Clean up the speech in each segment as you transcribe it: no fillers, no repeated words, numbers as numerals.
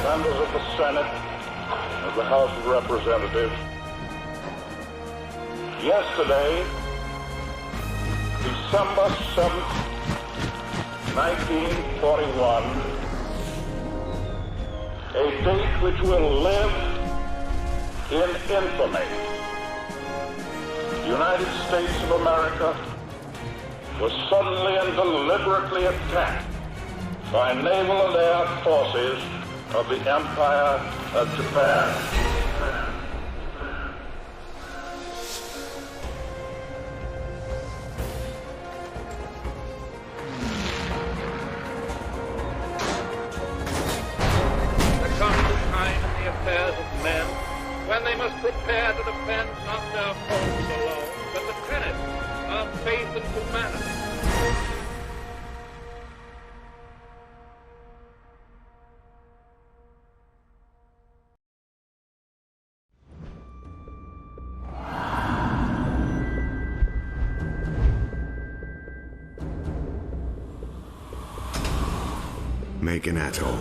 Members of the Senate, of the House of Representatives, yesterday, December 7th, 1941, a date which will live in infamy. The United States of America was suddenly and deliberately attacked by naval and air forces of the Empire of Japan. When they must prepare to defend not their homes alone, but the tenets of faith and humanity. Make an atoll.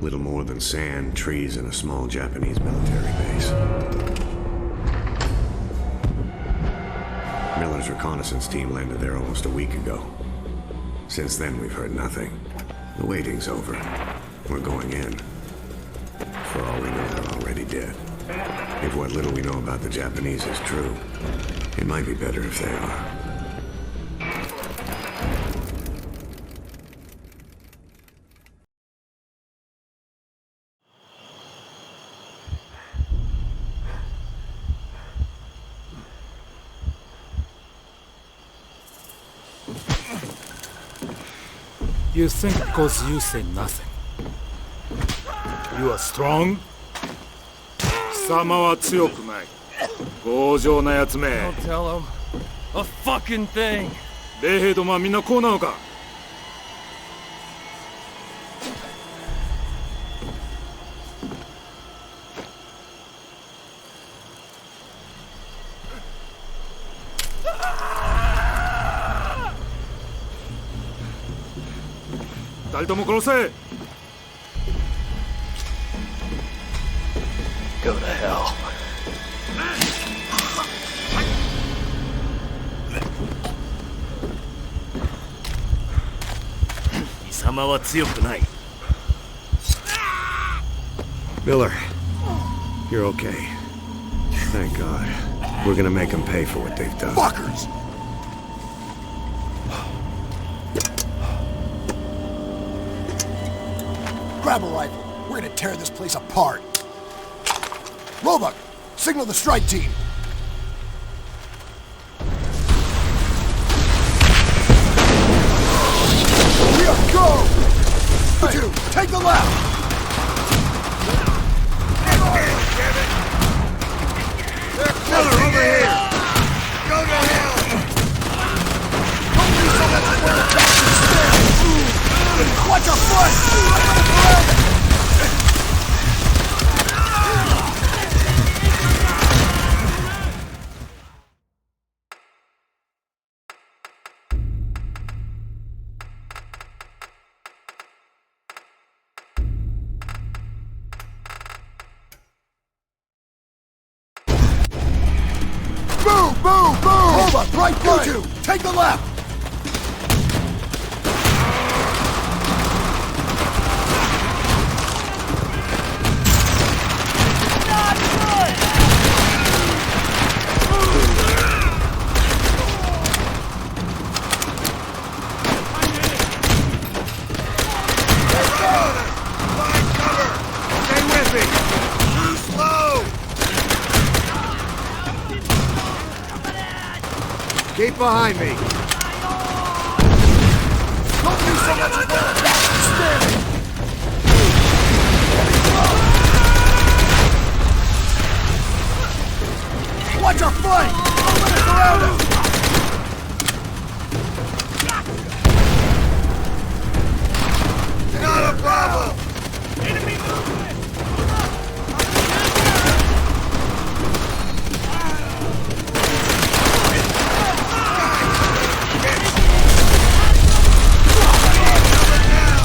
Little more than sand, trees, and a small Japanese military base. Miller's reconnaissance team landed there almost a week ago. Since then, we've heard nothing. The waiting's over. We're going in. For all we know, they're already dead. If what little we know about the Japanese is true, it might be better if they are. You think because you say nothing, you are strong? 貴様は強くない。強情なやつめ。Don't tell him a fucking thing. 米兵どもはみんなこうなのか。二人とも殺せ。Go to hell. 貴様は強くない。Miller, you're okay. Thank God. We're gonna make them pay for what they've done. Fuckers! Grab a rifle. We're gonna tear this place apart. Roebuck, signal the strike team. We are go! You two, take the left! Miller, over here! Go to hell! Don't do so much for the bastard stand! Watch your foot! Move! Move! Move! Hold up! Right! You two! Take the left! Keep behind me. Don't do so much for the bastard standing! Watch our flank! Don't let us around him! Not a problem. Enemy movement! Cover down.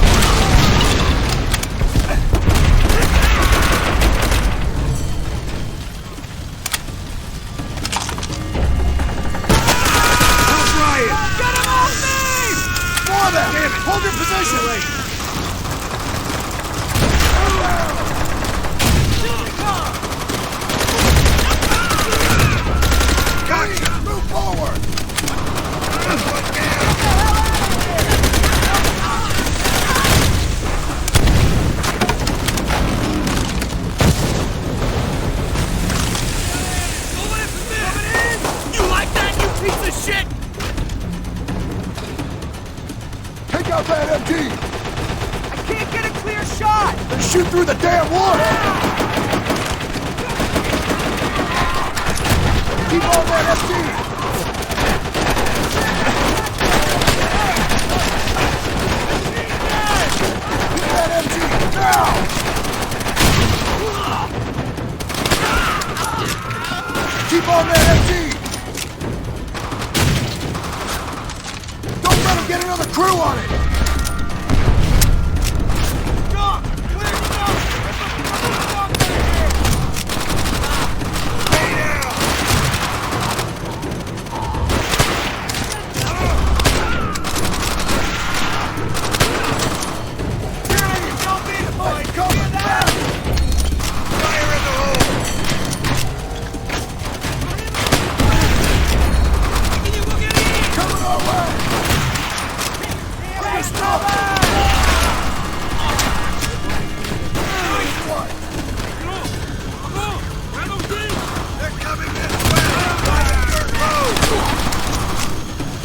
Hold your position! Gotcha! Move forward! You like that, you piece of shit? Take out that MG! I can't get a clear shot! Then shoot through the damn wood! Keep on that MG! Get that MG! Now! Keep on that MG! Don't let him get another crew on it!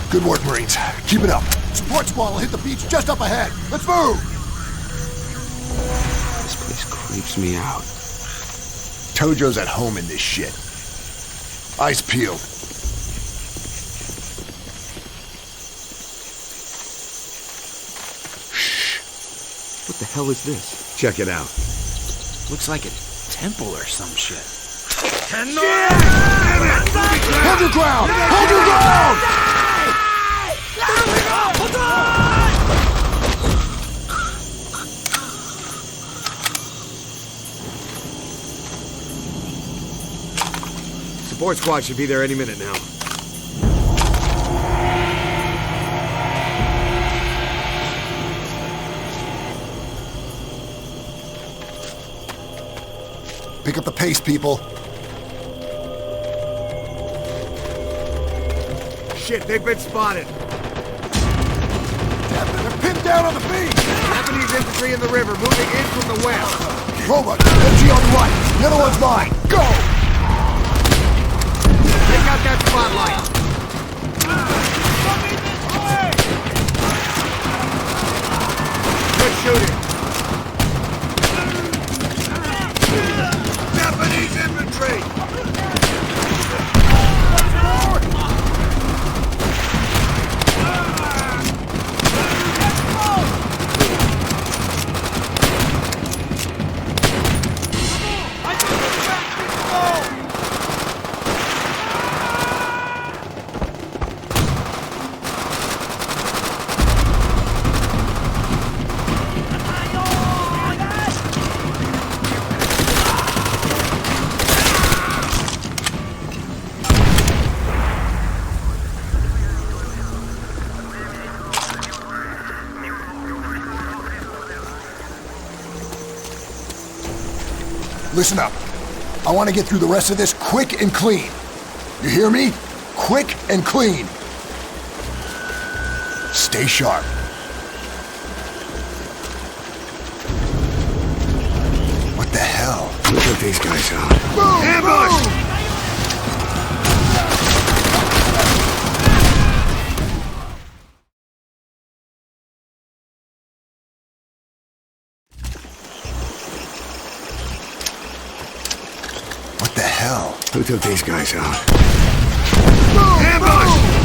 Good work, Marines. Keep it up. Support squad will hit the beach just up ahead. Let's move! This place creeps me out. Tojo's at home in this shit. Eyes peeled. Shh. What the hell is this? Check it out. Looks like a temple or some shit. Hold your ground! Hold your ground! Support squad should be there any minute now. Pick up the pace, people. Shit, they've been spotted. They're pinned down on the beach! Japanese infantry in the river, moving in from the west. Robot, MG on the right. The other one's mine. Go! Take out that spotlight. Good shooting. Japanese infantry! Listen up. I want to get through the rest of this quick and clean. You hear me? Quick and clean. Stay sharp. What the hell? We took these guys out. Move! Ambush! What the hell? Who took these guys out? Ambush!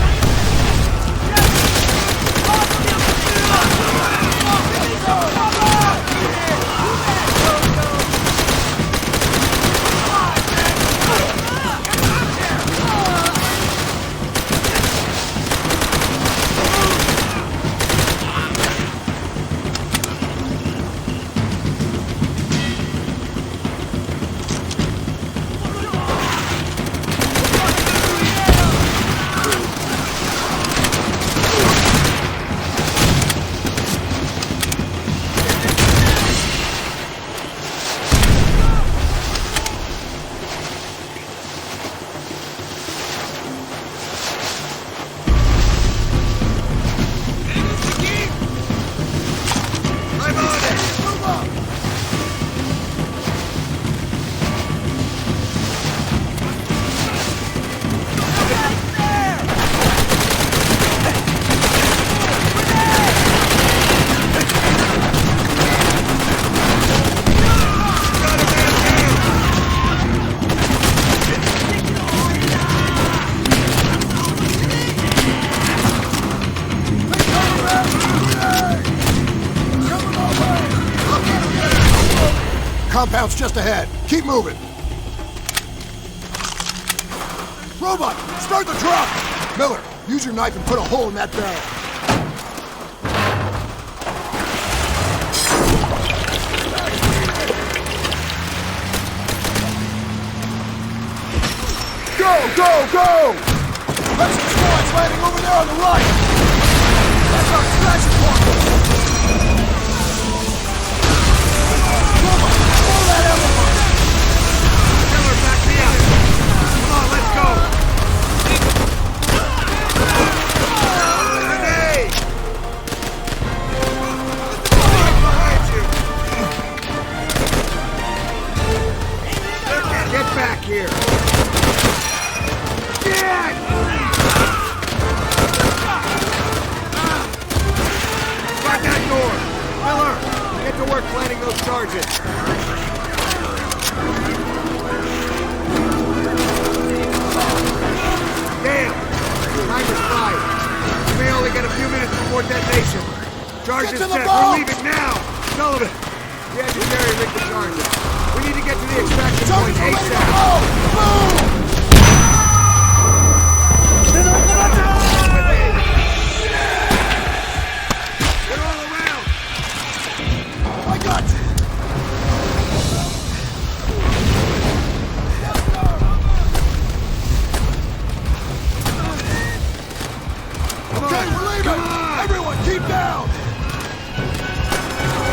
compound's just ahead. Keep moving. Robot, start the truck! Miller, use your knife and put a hole in that barrel. Go, go, go! That's the squad's landing over there on the right! That's our extraction point! Robot, blow that elephant! Miller, back me up! Come on, let's go! Grenade! Behind you! Get back here! Get! Start that door! Miller, get to work planting those charges. Damn! Time is flying. We may only get a few minutes before detonation. Charges Get to the set. boat! We're leaving now! Sullivan, the engineer rig the charges. We need to get to the extraction point Charges are ready to ASAP. go! Boom! They're all around! I got you! Okay, we're leaving! Everyone, keep down!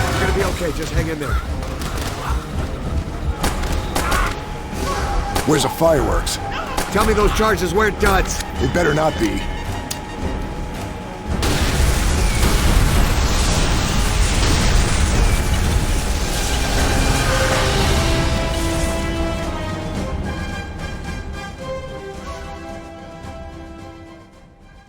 It's gonna be okay, just hang in there. Where's the fireworks? Tell me those charges weren't duds. It better not be.